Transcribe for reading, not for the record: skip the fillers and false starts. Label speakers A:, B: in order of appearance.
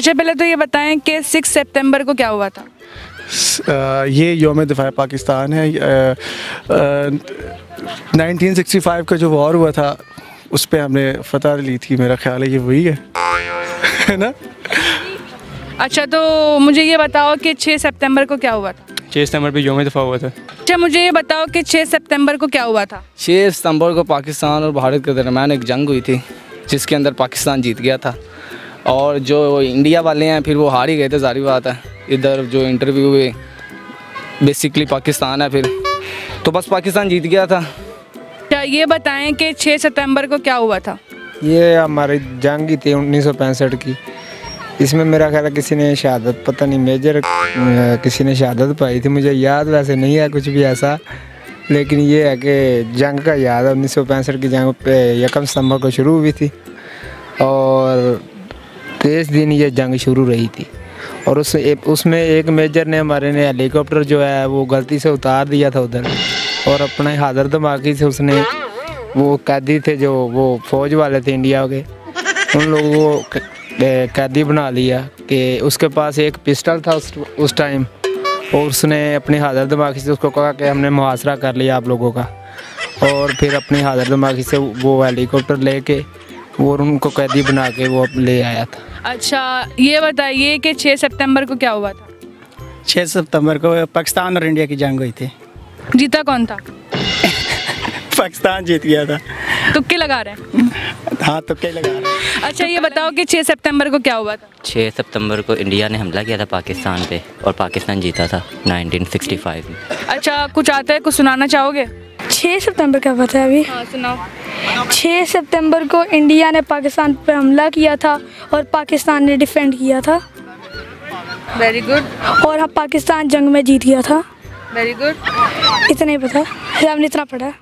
A: अच्छा, पहले तो ये बताएं कि 6 सितंबर को क्या हुआ था?
B: ये यौम दिफा पाकिस्तान है। 1965 का जो वॉर हुआ था उस पर हमने फतह ली थी, मेरा ख्याल है ये वही है ना?
A: अच्छा, तो मुझे ये बताओ कि 6 सितंबर को क्या हुआ था?
C: 6 सितंबर पे यौम दिफा हुआ था।
A: अच्छा, मुझे ये बताओ कि 6 सितंबर को क्या हुआ था?
D: 6 सितंबर को पाकिस्तान और भारत के दरमियान एक जंग हुई थी जिसके अंदर पाकिस्तान जीत गया था और जो इंडिया वाले हैं फिर वो हार ही गए थे, जारी बात है। इधर जो इंटरव्यू हुए बेसिकली पाकिस्तान है, फिर तो बस पाकिस्तान जीत गया था।
A: अच्छा, ये बताएं कि 6 सितंबर को क्या हुआ था?
E: ये हमारी जंग ही थी 1965 की। इसमें मेरा ख्याल है किसी ने शहादत, पता नहीं मेजर किसी ने शहादत पाई थी, मुझे याद वैसे नहीं है कुछ भी ऐसा, लेकिन ये है कि जंग का याद है। 1965 की जंग पे 1 सितंबर को शुरू हुई थी और 23 दिन ये जंग शुरू रही थी। और उसमें एक मेजर ने हमारे ने हेलीकॉप्टर जो है वो गलती से उतार दिया था उधर, और अपने हाजिर दिमागी से उसने वो कैदी थे जो वो फ़ौज वाले थे इंडिया के, उन लोगों को कैदी बना लिया कि उसके पास एक पिस्टल था उस टाइम, और उसने अपने हाजिर दिमागी से उसको कहा कि हमने मुहासरा कर लिया आप लोगों का, और फिर अपने हाजिर दिमागी से वो हेलीकॉप्टर लेके वो उनको कैदी बना के वो ले आया था।
A: अच्छा, ये बताइए कि 6 सितंबर को क्या हुआ था?
F: 6 सितंबर को पाकिस्तान और इंडिया की जंग हुई थी।
A: जीता कौन था?
F: पाकिस्तान जीत गया था।
A: तुक्के लगा रहे हैं?
F: हाँ, तुक्के लगा रहे हैं।
A: अच्छा, ये बताओ कि 6 सितंबर को क्या हुआ था?
G: 6 सितंबर को इंडिया ने हमला किया था पाकिस्तान पे और पाकिस्तान जीता था 1965 में।
A: अच्छा, कुछ आता है, कुछ सुनाना चाहोगे?
H: 6 सितंबर का पता है अभी?
A: हाँ, सुनाओ।
H: 6 सितंबर को इंडिया ने पाकिस्तान पर हमला किया था और पाकिस्तान ने डिफेंड किया था।
A: Very good.
H: और हम पाकिस्तान जंग में जीत गया था।
A: Very good.
H: इतना ही पता है, हमने इतना पढ़ा है।